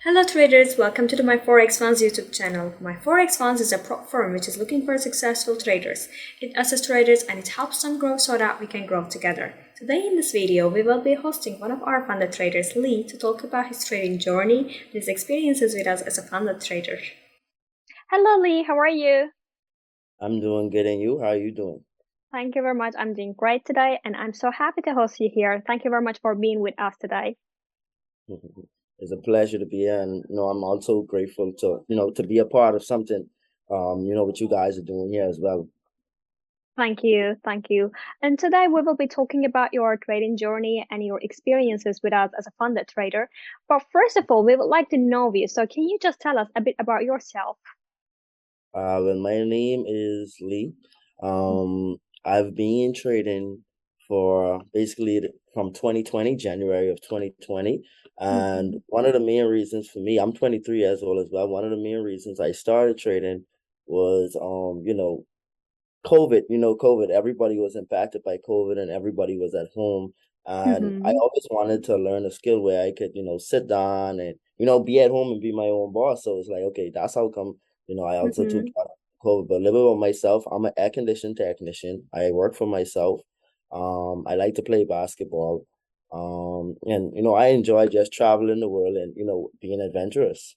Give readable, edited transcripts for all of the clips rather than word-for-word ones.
Hello traders, welcome to the My Forex Funds YouTube channel. My Forex Funds is a prop firm which is looking for successful traders. It assists traders and it helps them grow so that we can grow together. Today in this video, we will be hosting one of our funded traders, Lee, to talk about his trading journey and his experiences with us as a funded trader. Hello, Lee. How are you? I'm doing good, and you? How are you doing? Thank you very much. I'm doing great today, and I'm so happy to host you here. Thank you very much for being with us today. It's a pleasure to be here, and I'm also grateful to be a part of something, what you guys are doing here as well. Thank you. Thank you. And today we will be talking about your trading journey and your experiences with us as a funded trader. But first of all, we would like to know you. So can you just tell us a bit about yourself? Well, my name is Lee. I've been trading for basically from 2020, January of 2020. And one of the main reasons for me, I'm 23 years old as well. One of the main reasons I started trading was, COVID. COVID, everybody was impacted by COVID and everybody was at home. And I always wanted to learn a skill where I could, sit down and, be at home and be my own boss. So it's like, okay, that's how come, I also took COVID. But living with myself, I'm an air conditioning technician. I work for myself. I like to play basketball. And I enjoy just traveling the world and, being adventurous.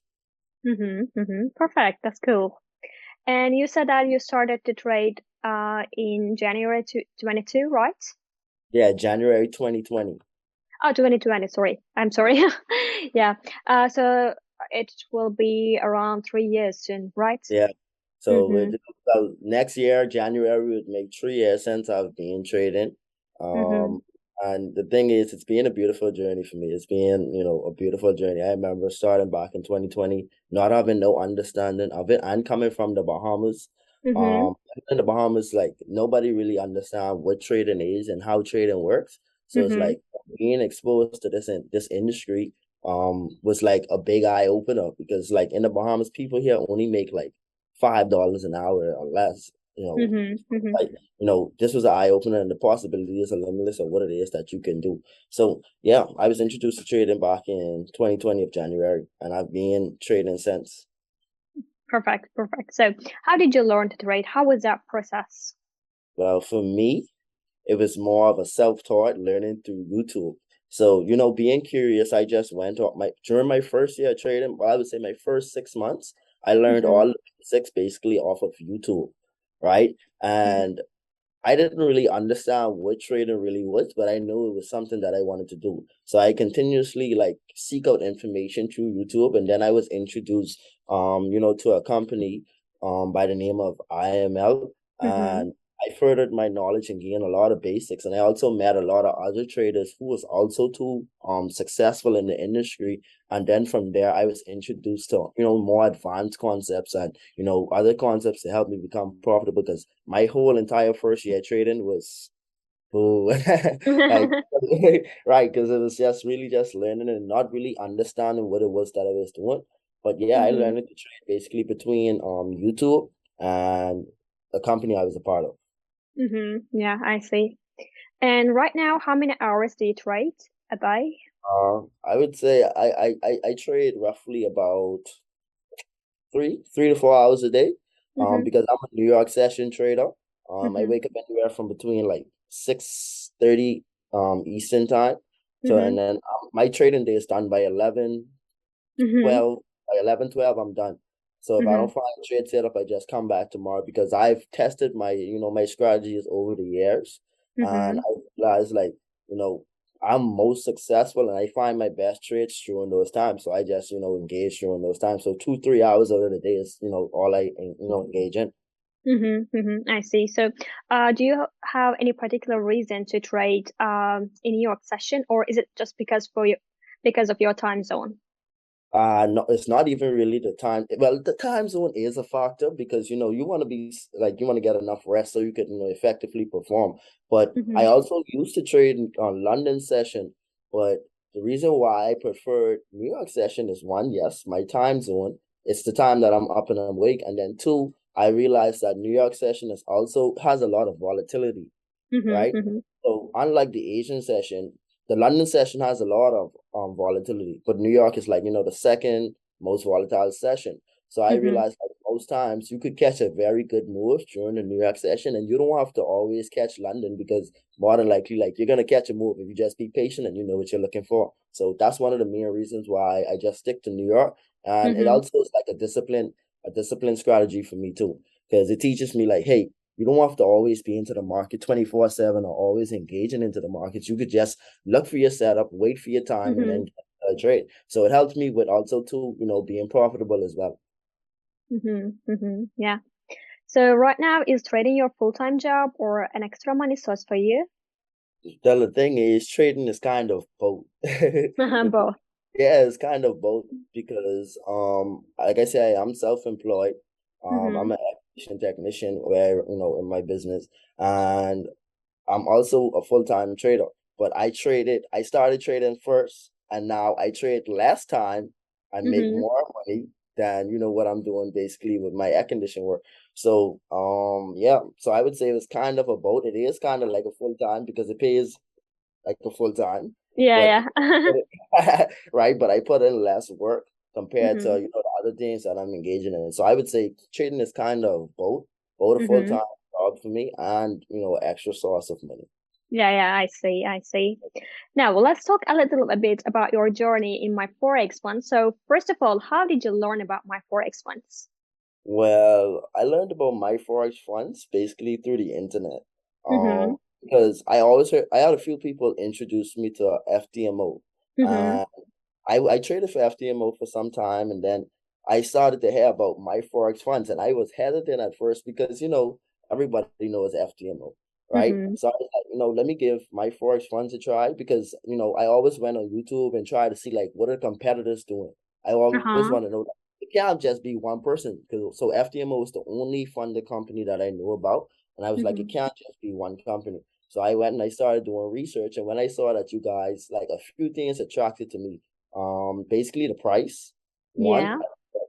Perfect. That's cool. And you said that you started to trade in January 2022, right? Yeah, January 2020. Oh, 2020, sorry. I'm sorry. Yeah. So it will be around 3 years soon, right? Yeah. Mm-hmm. So next year, January, would make 3 years since I've been trading. Mm-hmm. Um, and the thing is, it's been a beautiful journey for me. It's been, a beautiful journey. I remember starting back in 2020, not having no understanding of it, and coming from the Bahamas. Mm-hmm. In the Bahamas, like nobody really understand what trading is and how trading works. So it's Mm-hmm. like being exposed to this industry was like a big eye opener because like in the Bahamas, people here only make like $5 an hour or less. Mm-hmm. Mm-hmm. Like this was an eye opener, and the possibilities are limitless of what it is that you can do. So yeah, I was introduced to trading back in 2020 of January, and I've been trading since. Perfect. Perfect. So how did you learn to trade? How was that process? Well, for me, it was more of a self-taught learning through YouTube. So, being curious, I just went on during my first year of trading, well, I would say my first 6 months, I learned Mm-hmm. all the basics basically off of YouTube, right? Mm-hmm. And I didn't really understand what trading really was, but I knew it was something that I wanted to do. So I continuously like seek out information through YouTube, and then I was introduced, to a company, by the name of IML, Mm-hmm. and I furthered my knowledge and gained a lot of basics. And I also met a lot of other traders who was also too successful in the industry. And then from there, I was introduced to more advanced concepts and other concepts to help me become profitable. Because my whole entire first year trading was, oh, like right, because it was just really just learning and not really understanding what it was that I was doing. But yeah, I Mm-hmm. learned to trade basically between YouTube and the company I was a part of. Mm-hmm. Yeah, I see. And right now, how many hours do you trade a day? I would say I trade roughly about 3 to 4 hours a day. Mm-hmm. Because I'm a New York session trader. I Mm-hmm. wake up anywhere from between like 6:30 Eastern time. So Mm-hmm. and then my trading day is done by 11, Mm-hmm. 12. By 11, 12, I'm done. So if I Mm-hmm. don't find a trade set up, I just come back tomorrow because I've tested my strategies over the years, and Mm-hmm. I realized like, you know, I'm most successful and I find my best trades during those times. So I just, engage during those times. So 2, 3 hours out of the day is, all I, engage in. Mm-hmm. Mm-hmm. I see. So, do you have any particular reason to trade in New York session, or is it just because of your time zone? No, it's not even really the time. Well, the time zone is a factor because you want to be like you want to get enough rest so you can effectively perform. But I Mm-hmm. also used to trade on London session, but the reason why I prefer New York session is one, yes, my time zone. It's the time that I'm up and I'm awake, and then two, I realized that New York session has a lot of volatility, Mm-hmm. right? Mm-hmm. So unlike the Asian session, the London session has a lot of volatility, but New York is like, the second most volatile session. So I Mm-hmm. realized like most times you could catch a very good move during the New York session, and you don't have to always catch London because more than likely, like you're gonna catch a move if you just be patient and you know what you're looking for. So that's one of the main reasons why I just stick to New York. And it Mm-hmm. also is like a discipline strategy for me too. Because it teaches me like, hey, you don't have to always be into the market 24/7 or always engaging into the markets. You could just look for your setup, wait for your time, and Mm-hmm. then trade. So it helps me with also too, being profitable as well. Mm-hmm. Mm-hmm. Yeah. So right now, is trading your full-time job or an extra money source for you? The thing is, trading is kind of both. Both. Yeah, it's kind of both because like I say, I'm self-employed. I'm Mm-hmm. an acquisition technician where, in my business, and I'm also a full-time trader. But I started trading first, and now I trade less time and make Mm-hmm. more money than, what I'm doing basically with my air condition work. So yeah, so I would say it was kind of a both. It is kind of like a full-time because it pays like a full-time, but Yeah, yeah. right, but I put in less work compared to, Mm-hmm. the other things that I'm engaging in. So I would say trading is kind of both a Mm-hmm. full-time job for me and, extra source of money. Yeah, yeah, I see, I see. Now, well, let's talk a little bit about your journey in my Forex fund. So, first of all, how did you learn about my Forex funds? Well, I learned about my Forex funds basically through the internet. Mm-hmm. Because I always heard I had a few people introduce me to FDMO. Mm-hmm. And I traded for FDMO for some time, and then I started to hear about my Forex funds, and I was hesitant at first because everybody knows FDMO, right? Mm-hmm. So I was like, let me give my Forex funds a try because I always went on YouTube and tried to see like what are competitors doing. I always Uh-huh. want to know that it can't just be one person because so FDMO was the only funded company that I knew about, and I was like, it Mm-hmm. can't just be one company. So I went and I started doing research, and when I saw that you guys like a few things attracted to me, basically the price. One, Yeah.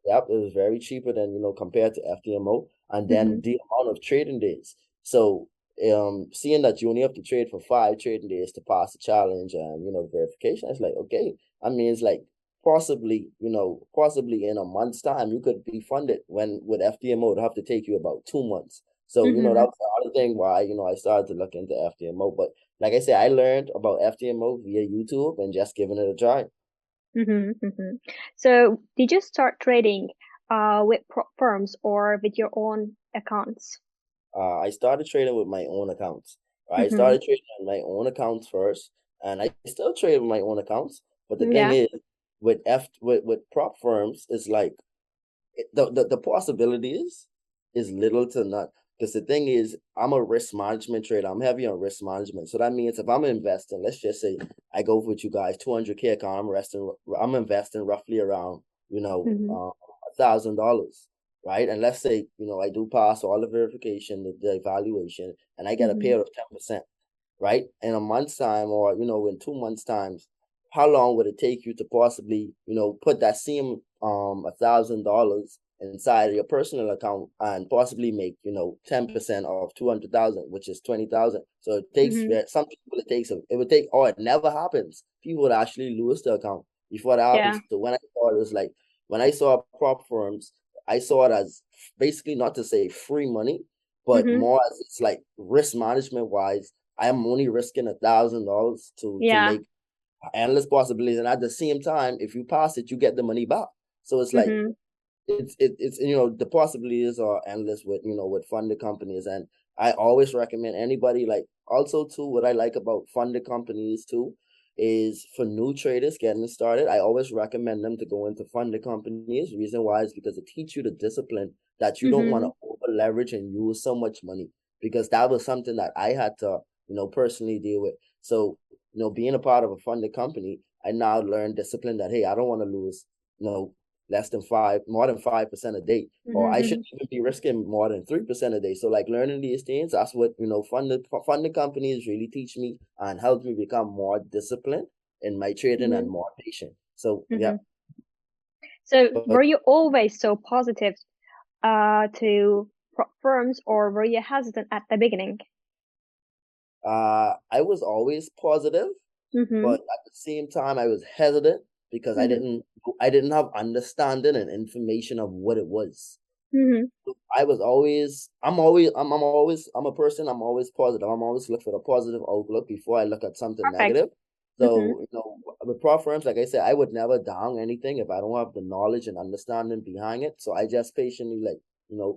yep, it was very cheaper than compared to FDMO, and then Mm-hmm. the amount of trading days. So, seeing that you only have to trade for 5 trading days to pass the challenge and verification, it's like okay, I mean it's like possibly in a month's time you could be funded when with FDMO it'll have to take you about 2 months. So that Mm-hmm. was the other thing why I started to look into FDMO, but like I said, I learned about FDMO via YouTube and just giving it a try. Mm-hmm. Mm-hmm. So, did you start trading with prop firms or with your own accounts? I started trading with my own accounts. I Mm-hmm. started trading on my own accounts first, and I still trade with my own accounts. But the thing Yeah. is, with prop firms, it's like the possibilities is little to none. Because the thing is, I'm a risk management trader. I'm heavy on risk management. So that means if I'm investing, let's just say I go with you guys, 200K account, I'm investing roughly around, Mm-hmm. $1,000, right? And let's say, I do pass all the verification, the evaluation, and I get a Mm-hmm. payout of 10%, right? In a month's time or, in 2 months' times, how long would it take you to possibly, put that same $1,000 inside of your personal account and possibly make 10% of 200,000, which is 20,000. So it takes Mm-hmm. some people it would take or it never happens. People would actually lose their account before that Yeah. happens. So when I saw it, was like when I saw prop firms, I saw it as basically not to say free money, but Mm-hmm. more as it's like risk management wise. I'm only risking $1,000 to Yeah. make endless possibilities, and at the same time, if you pass it, you get the money back. So it's like Mm-hmm. it's the possibilities are endless with with funded companies, and I always recommend anybody like also too what I like about funded companies too is for new traders getting started. I always recommend them to go into funded companies. Reason why is because it teach you the discipline that you don't want Mm-hmm. to over leverage and use so much money, because that was something that I had to personally deal with. So being a part of a funded company, I now learned discipline that hey, I don't want to lose you know more than 5% a day, or I Mm-hmm. shouldn't even be risking more than 3% a day. So like learning these things, that's what funded companies really teach me and help me become more disciplined in my trading and Mm-hmm. more patient. So yeah, Mm-hmm. So but were you always so positive to prop firms, or were you hesitant at the beginning? I was always positive, Mm-hmm. But at the same time, I was hesitant because Mm-hmm. I didn't have understanding and information of what it was. Mm-hmm. I was I'm a person, I'm always positive. I'm always look for the positive outlook before I look at something Perfect. negative. Mm-hmm. So, with prop firms, like I said, I would never down anything if I don't have the knowledge and understanding behind it. So I just patiently, like,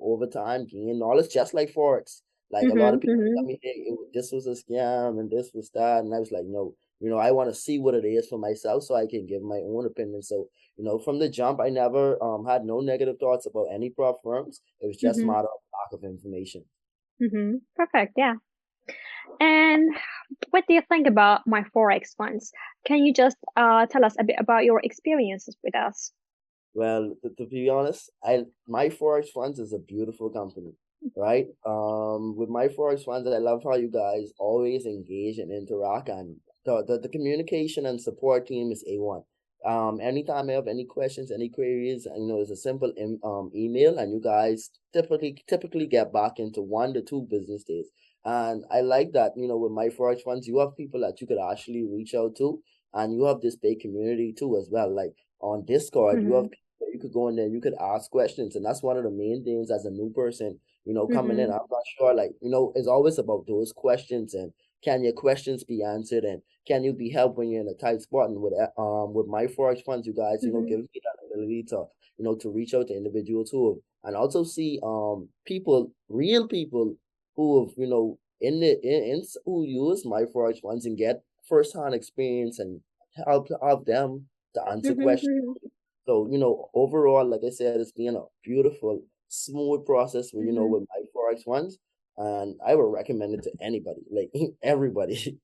over time gain knowledge, just like Forex. Like a lot of Mm-hmm. people Mm-hmm. tell me, hey, this was a scam and this was that. And I was like, no, I want to see what it is for myself so I can give my own opinion. So, from the jump, I never had no negative thoughts about any prop firms. It was just a Mm-hmm. matter of lack of information. Mm-hmm. Perfect. Yeah. And what do you think about my Forex funds? Can you just tell us a bit about your experiences with us? Well, to be honest, My Forex Funds is a beautiful company, right? With My Forex Funds, I love how you guys always engage and interact, and the communication and support team is A1. Anytime I have any questions, any queries, and it's a simple email, and you guys typically get back into 1 to 2 business days. And I like that, with My Forex Funds, you have people that you could actually reach out to, and you have this big community too as well. Like on Discord, you have Mm-hmm. you could go in there, you could ask questions, and that's one of the main things as a new person, coming in. Mm-hmm. I'm not sure, like, it's always about those questions and can your questions be answered and can you be helped when you're in a tight spot? And with My Forex Funds, you guys, Mm-hmm. give me that ability to to reach out to individuals and also see people, real people who have who use My Forex Funds and get first hand experience and help them to answer questions. Mm-hmm. So, overall, like I said, it's been a beautiful, smooth process with, Mm-hmm. with My Forex Funds. And I would recommend it to anybody, like everybody.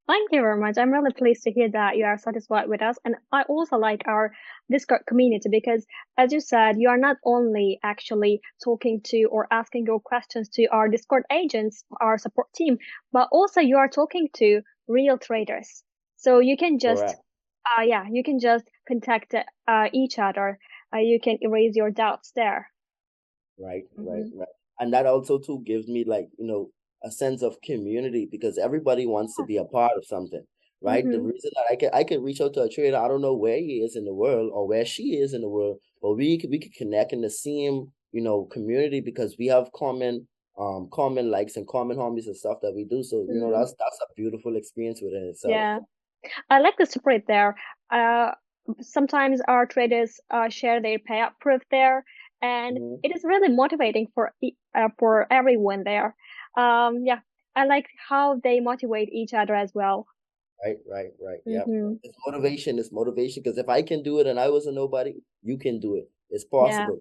Thank you very much. I'm really pleased to hear that you are satisfied with us. And I also like our Discord community because, as you said, you are not only actually talking to or asking your questions to our Discord agents, our support team, but also you are talking to real traders. So you can just, Correct. yeah, you can just contact each other. You can erase your doubts there. Right, right, Mm-hmm. right. And that also too gives me, like, a sense of community because everybody wants to be a part of something, right? The Mm-hmm. reason that I could reach out to a trader, I don't know where he is in the world or where she is in the world, but we could connect in the same, community because we have common likes and common hobbies and stuff that we do. So, Mm-hmm. that's a beautiful experience within itself. Yeah. I like the separate there. Uh, Sometimes our traders share their payout proof there, and Mhm. it is really motivating for everyone there. Yeah, I like how they motivate each other as well. Right, right, right. Yep. Mm-hmm. It's motivation because if I can do it and I was a nobody, you can do it. It's Yeah. possible.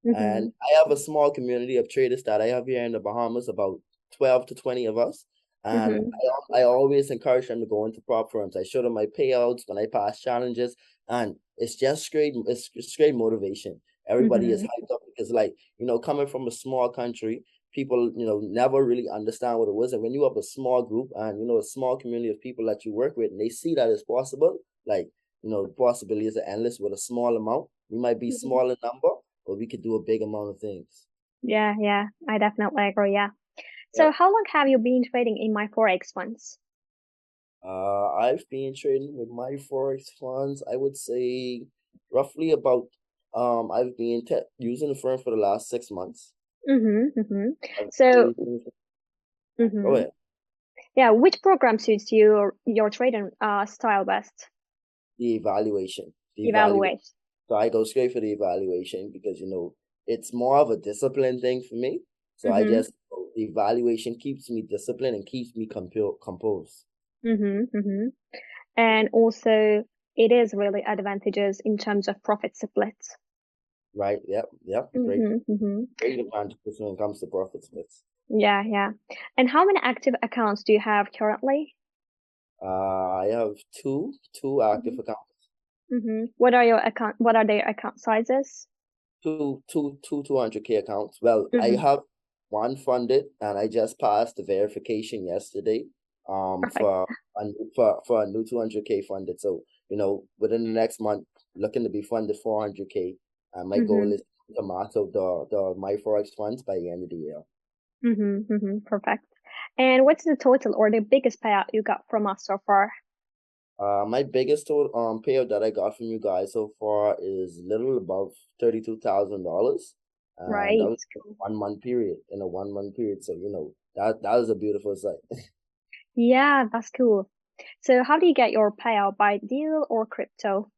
Mm-hmm. And I have a small community of traders that I have here in the Bahamas, about 12 to 20 of us. And Mm-hmm. I always encourage them to go into prop firms. I show them my payouts when I pass challenges. And it's great motivation. Everybody is Mm-hmm. hyped up because, like, coming from a small country, people, never really understand what it was. And when you have a small group and, a small community of people that you work with and they see that it's possible, like, the possibilities are endless with a small amount. We might be Mm-hmm. small in number, but we could do a big amount of things. Yeah, yeah, I definitely agree. Yeah. So, Yep. how long have you been trading in my forex funds? I've been trading with My Forex Funds. I would say roughly about I've been using the firm for the last 6 months. Mm-hmm. Mm-hmm. I've So, been using Go mm-hmm. ahead. Yeah, which program suits your trading style best? The evaluation. The evaluation. Evaluate. So I go straight for the evaluation because it's more of a discipline thing for me. So I Mm-hmm. just the evaluation keeps me disciplined and keeps me composed. Mm-hmm. Mm-hmm. And also, it is really advantageous in terms of profit splits. Right? Yep. Yep. Great. Mm-hmm. Mm-hmm. Great advantages when it comes to profit splits. Yeah, yeah. And how many active accounts do you have currently? I have two active Mm-hmm. accounts, Mm-hmm. What are your account? What are their account sizes? two 200K accounts. Well, I Mm-hmm. have one funded, and I just passed the verification yesterday. Perfect. For a new 200K funded. So within the next month, looking to be funded 400K. And my goal Mm-hmm. is to max out the My Forex funds by the end of the year. Mm-hmm. Mm-hmm. Perfect. And what's the total or the biggest payout you got from us so far? My biggest total payout that I got from you guys so far is little above $32,000, and that Right. was in a 1 month period. In a 1 month period, so that was a beautiful sight. Yeah, that's cool. So how do you get your payout, by deal or crypto?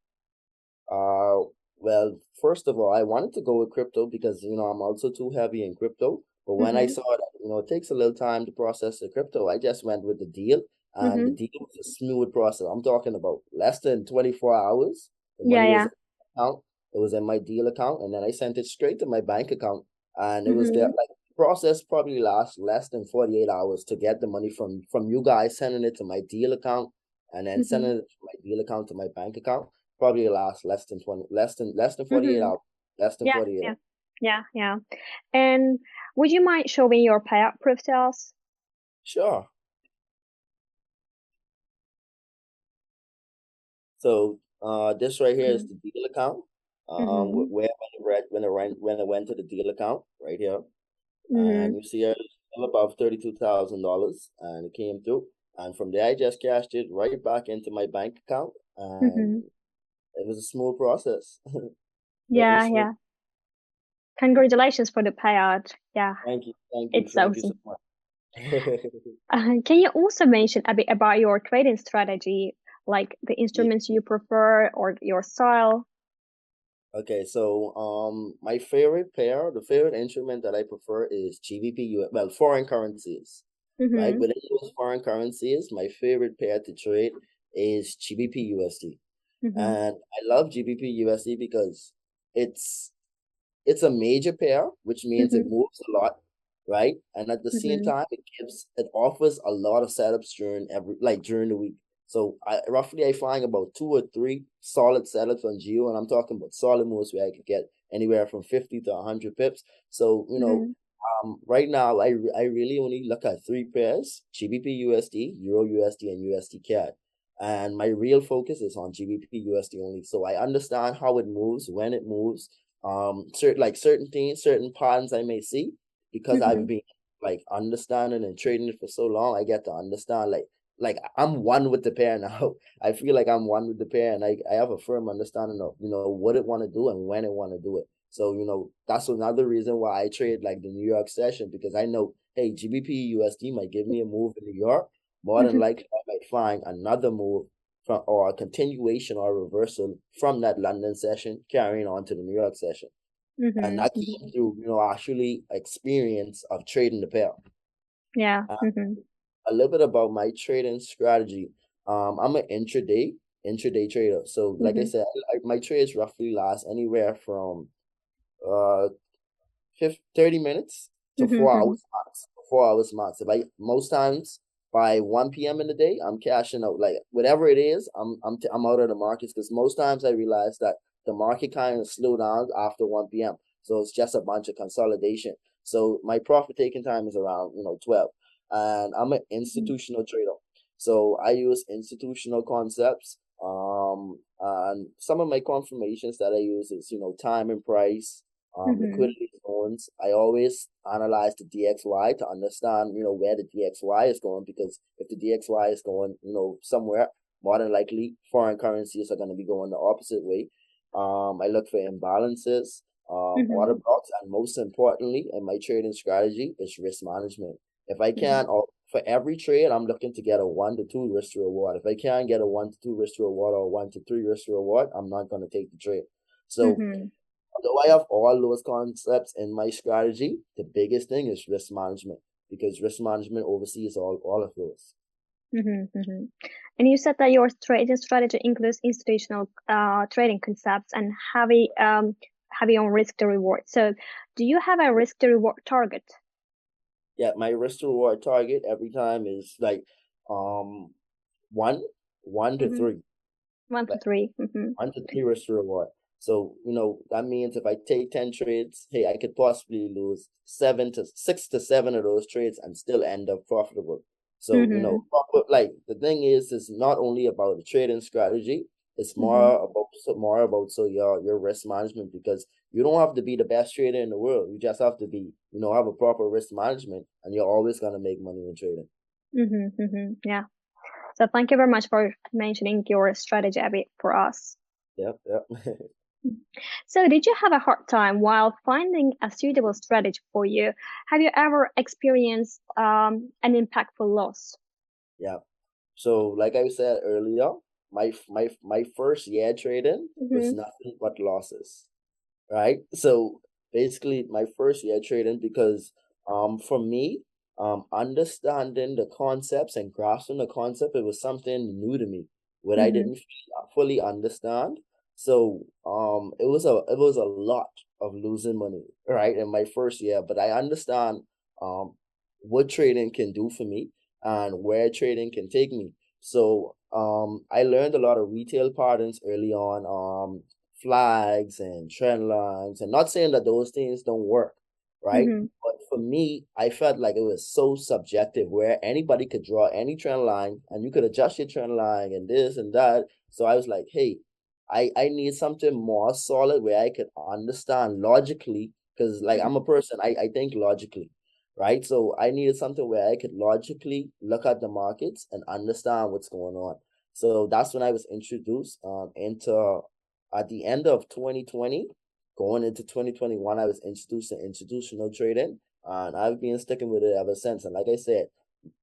Uh, well, first of all, I wanted to go with crypto because I'm also too heavy in crypto. But when I Mm-hmm. saw that it takes a little time to process the crypto, I just went with the deal, and the Mm-hmm. deal was a smooth process. I'm talking about less than 24 hours. The Yeah, money was yeah. in my account. It was in my deal account, and then I sent it straight to my bank account, and it was there. Mm-hmm. Like the process probably lasts less than 48 hours to get the money from you guys sending it to my deal account, and then Mm-hmm. sending it from my deal account to my bank account probably last less than 48 Mm-hmm. hours. Less than Yeah, 48 yeah. hours. Yeah, yeah. And would you mind showing your payout proof to us? Sure. So this right here is Mm-hmm. the deal account. Mm-hmm. Where when I went to the deal account right here, Mm-hmm. and you see it's still above $32,000, and it came through. And from there, I just cashed it right back into my bank account, and Mm-hmm. it was a smooth process. Very Yeah, smooth. yeah. Congratulations for the payout. Yeah, Thank you, it's thank you so awesome. much. Can you also mention a bit about your trading strategy, like the Yeah. instruments you prefer or your style? Okay, so my the favorite instrument that I prefer is GBP, well, foreign currencies, right? Mm-hmm. Within those foreign currencies, my favorite pair to trade is GBP USD. Mm-hmm. And I love GBP USD because it's it's a major pair, which means it Mm-hmm. moves a lot, right? And at the same Mm-hmm. time, it offers a lot of setups during the week. So I find about two or three solid setups on Geo, and I'm talking about solid moves where I could get anywhere from 50 to 100 pips. So Mm-hmm. right now I really only look at three pairs: GBP USD, Euro USD, and USD CAD. And my real focus is on GBP USD only. So I understand how it moves, when it moves, certain things, certain patterns I may see because Mm-hmm. I've been like understanding and trading it for so long. I get to understand like I'm one with the pair now. I feel like I'm one with the pair, and I have a firm understanding of what it want to do and when it want to do it. So that's another reason why I trade like the New York session, because I know, hey, GBP USD might give me a move in New York. More than Mm-hmm. likely I might find another move from, or a continuation or reversal from that London session carrying on to the New York session. And that Mm-hmm. came through, actually experience of trading the pair. Yeah. Uh, Mm-hmm. a little bit about my trading strategy. I'm an intraday trader. So like I Mm-hmm. said, my trades roughly last anywhere from uh 30 minutes to Mm-hmm. 4 hours Mm-hmm. max. 4 hours max. If I most times by 1 p.m. in the day, I'm cashing out. Like whatever it is, I'm out of the markets, because most times I realize that the market kind of slow down after 1 p.m. So it's just a bunch of consolidation. So my profit taking time is around 12. And I'm an institutional trader. So I use institutional concepts. And some of my confirmations that I use is time and price, Mm-hmm. liquidity zones. I always analyze the DXY to understand, where the DXY is going, because if the DXY is going, somewhere, more than likely foreign currencies are going to be going the opposite way. I look for imbalances, order Mm-hmm. blocks, and most importantly, in my trading strategy is risk management. If I Mm-hmm. can, for every trade, I'm looking to get a 1 to 2 risk to reward. If I can't get a 1 to 2 risk to reward or 1 to 3 risk to reward, I'm not going to take the trade. So Mm-hmm. although I have all those concepts in my strategy, the biggest thing is risk management, because risk management oversees all of those. Mm-hmm. Mm-hmm. And you said that your trading strategy includes institutional trading concepts and heavy on risk to reward. So, do you have a risk to reward target? Yeah, my risk to reward target every time is like um one one to Mm-hmm. three. One to Like three. Mm-hmm. 1 to 3 risk to reward. So, that means if I take 10 trades, hey, I could possibly lose 6 to 7 of those trades and still end up profitable. So, Mm-hmm. like the thing is not only about the trading strategy, it's Mm-hmm. more about so your risk management, because you don't have to be the best trader in the world. You just have to be, have a proper risk management, and you're always gonna make money in trading. Mm-hmm. Mm-hmm. Yeah. So thank you very much for mentioning your strategy a bit for us. Yep, yep. So did you have a hard time while finding a suitable strategy for you? Have you ever experienced an impactful loss? Yeah. So like I said earlier, my first year trading was Mm-hmm. nothing but losses. Right? So basically my first year trading because for me, understanding the concepts and grasping the concept, it was something new to me, what I Mm-hmm. didn't fully understand. So it was a lot of losing money, right, in my first year. But I understand um what trading can do for me and where trading can take me. So I learned a lot of retail patterns early on. Flags and trend lines, and not saying that those things don't work, right? Mm-hmm. But for me, I felt like it was so subjective where anybody could draw any trend line and you could adjust your trend line and this and that. So I was like, hey, I need something more solid where I could understand logically, because like I'm a person, I think logically, right? So I needed something where I could logically look at the markets and understand what's going on. So that's when I was introduced into at the end of 2020, going into 2021, I was introduced to institutional trading, and I've been sticking with it ever since. And like I said,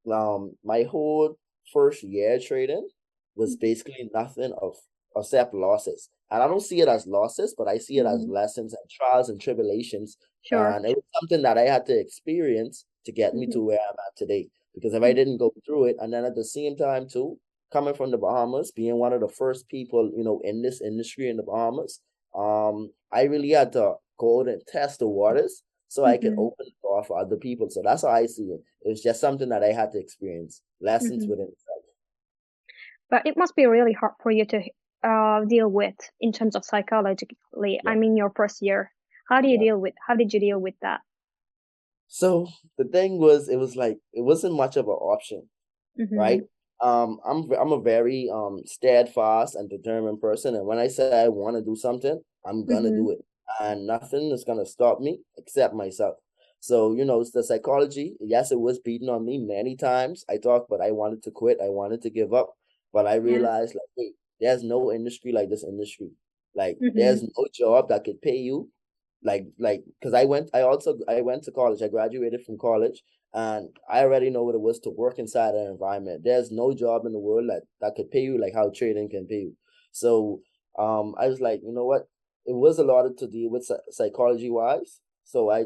my whole first year trading was basically nothing of except losses. And I don't see it as losses, but I see it as Mm-hmm. lessons and trials and tribulations. Sure. And it was something that I had to experience to get me to Mm-hmm. where I'm at today. Because if I didn't go through it, and then at the same time too, coming from the Bahamas, being one of the first people, in this industry in the Bahamas, I really had to go out and test the waters so I could Mm-hmm. open the door for other people. So that's how I see it. It was just something that I had to experience, lessons Mm-hmm. within itself. But it must be really hard for you to deal with in terms of psychologically. I Yeah, mean, your first year. yeah. How did you deal with that? So the thing was, it was like it wasn't much of an option, right? Mm-hmm. I'm a very steadfast and determined person, and when I say I want to do something, I'm gonna Mm-hmm. do it, and nothing is gonna stop me except myself. So it's the psychology. Yes, it was beating on me many times. I talked, but I wanted to quit. I wanted to give up, but I Yeah. realized like, hey, there's no industry like this industry. Like, Mm-hmm. there's no job that could pay you because I went to college. I graduated from college, and I already know what it was to work inside an environment. There's no job in the world that could pay you like how trading can pay you. So I was like, you know what? It was a lot to deal with psychology wise. So I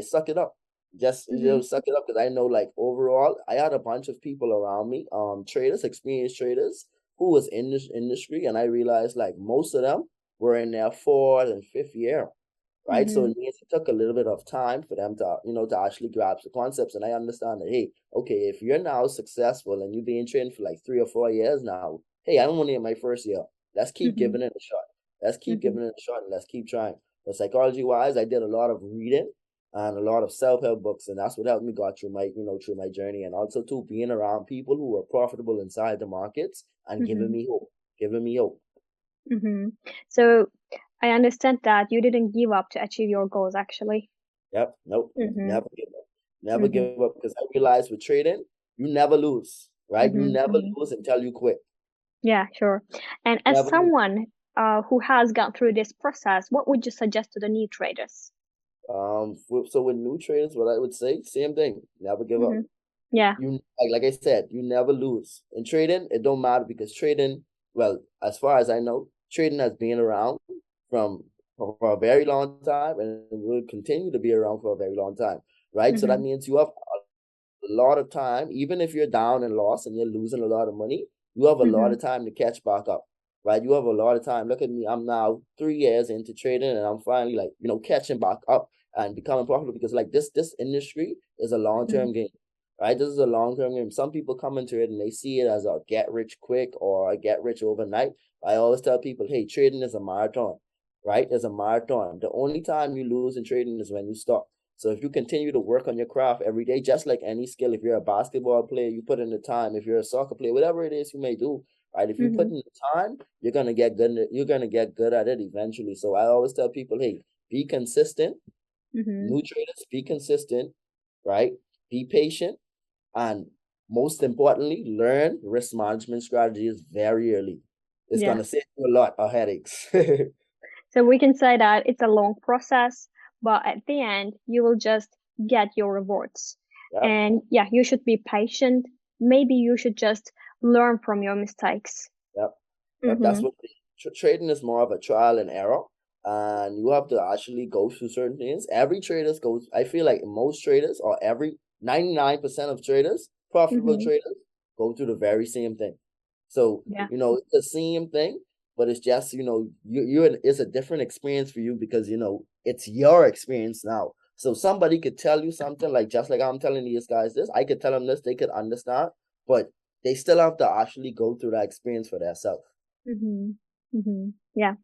suck it up. Just Mm-hmm. suck it up because I know like overall I had a bunch of people around me, traders, experienced traders who was in this industry, and I realized like most of them were in their fourth and fifth year, right? So Mm-hmm. it means it took a little bit of time for them to actually grasp the concepts. And I understand that, hey, okay, if you're now successful and you've been training for like 3 or 4 years now, hey, I don't want to in my first year. Let's keep Mm-hmm. giving it a shot. Let's keep Mm-hmm. giving it a shot and let's keep trying. But psychology wise, I did a lot of reading and a lot of self-help books, and that's what helped me got through my journey. And also too being around people who were profitable inside the markets and Mm-hmm. giving me hope. Mm-hmm. So I understand that you didn't give up to achieve your goals, actually. Yep. Nope. Mm-hmm. Never give up. Never Mm-hmm. give up because I realized with trading, you never lose, right? You Mm-hmm. never Mm-hmm. lose until you quit. Yeah, sure. And as Never lose. someone who has gone through this process, what would you suggest to the new traders? So with new traders, what I would say, same thing. Never give up. Mm-hmm. Yeah. You like I said, you never lose. In trading, it don't matter because trading, well, as far as I know, trading has been around from for a very long time and will continue to be around for a very long time, right? So that Mm-hmm. means you have a lot of time, even if you're down and lost and you're losing a lot of money, you have a lot Mm-hmm. of time to catch back up, right? You have a lot of time. Look at me. I'm now 3 years into trading and I'm finally like, catching back up and becoming profitable because like this industry is a Mm-hmm. long-term game, right? This is a long-term game. Some people come into it and they see it as a get rich quick or a get rich overnight. I always tell people, hey, trading is a marathon, right? It's a marathon. The only time you lose in trading is when you stop. So if you continue to work on your craft every day, just like any skill, if you're a basketball player, you put in the time. If you're a soccer player, whatever it is you may do, right? If you put Mm-hmm. in the time, you're gonna get good. You're gonna get good at it eventually. So I always tell people, hey, be consistent. Mm-hmm. New traders, be consistent, right? Be patient, and most importantly, learn risk management strategies very early. It's Yeah. gonna save you a lot of headaches. So we can say that it's a long process, but at the end, you will just get your rewards. Yep. And yeah, you should be patient. Maybe you should just learn from your mistakes. Yep. Yep. That's what trading is, more of a trial and error. And you have to actually go through certain things. Every traders goes, I feel like most traders, or every 99% of traders, profitable traders, go through the very same thing. So, Yeah. it's the same thing, but it's just, it's a different experience for you because, it's your experience now. So somebody could tell you something like, just like I'm telling these guys this, I could tell them this, they could understand, but they still have to actually go through that experience for themselves. Yeah.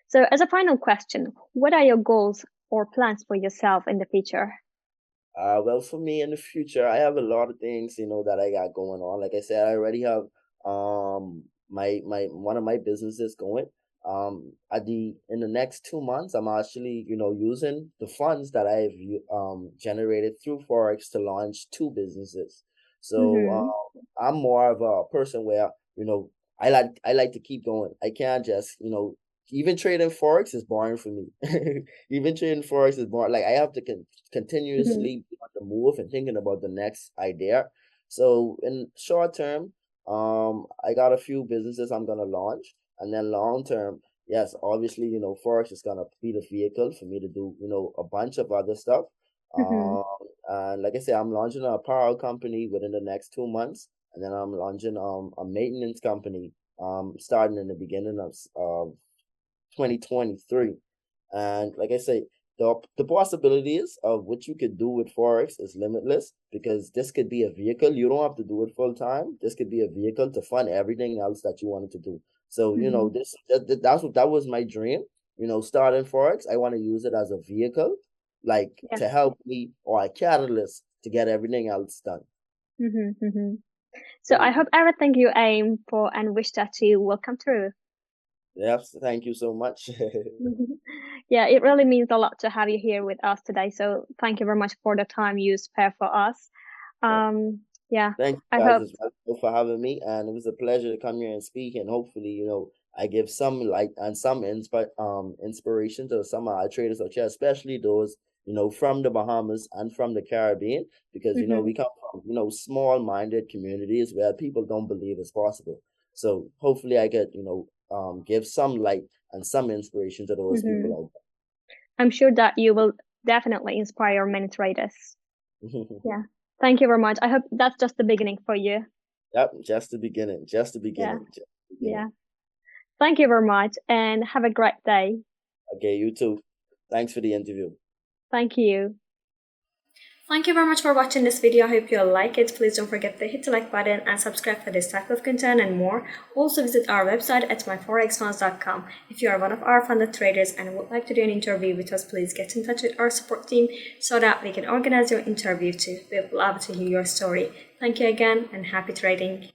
So as a final question, what are your goals or plans for yourself in the future? Well, for me in the future, I have a lot of things, that I got going on. Like I said, I already have my one of my businesses going. In the next 2 months, I'm actually, using the funds that I've generated through Forex to launch two businesses. So I'm more of a person where, I like to keep going. I can't just, even trading Forex is boring for me. Even trading Forex is boring. Like I have to continuously be on the move and thinking about the next idea. So in short term, I got a few businesses I'm gonna launch, and then long term, yes, obviously, Forex is gonna be the vehicle for me to do, a bunch of other stuff. And like I said, I'm launching an apparel company within the next 2 months, and then I'm launching a maintenance company starting in the beginning of 2023. And like I say, the possibilities of what you could do with Forex is limitless because this could be a vehicle. You don't have to do it full time. This could be a vehicle to fund everything else that you wanted to do. So, that was my dream, starting Forex. I want to use it as a vehicle, like Yeah. to help me, or a catalyst to get everything else done. So I hope everything you aim for and wish that you will come true. Yes, thank you so much. Yeah, it really means a lot to have you here with us today. So thank you very much for the time you spare for us. Yeah, Thank I you guys hope. as well for having me, and it was a pleasure to come here and speak. And hopefully, I give some light and some inspiration to some of our traders out here, especially those from the Bahamas and from the Caribbean, because we come from small-minded communities where people don't believe it's possible. So hopefully, I could give some light and some inspiration to those people out I'm sure that you will definitely inspire many traders. there. Yeah. Thank you very much. I hope that's just the beginning for you. Yep, just the beginning. Just the beginning. Yeah. Just the beginning. Yeah. Thank you very much and have a great day. Okay, you too. Thanks for the interview. Thank you. Thank you very much for watching this video. I hope you'll like it. Please don't forget to hit the like button and subscribe for this type of content and more. Also visit our website at MyForexFunds.com. If you are one of our funded traders and would like to do an interview with us, please get in touch with our support team so that we can organize your interview too. We'd love to hear your story. Thank you again and happy trading.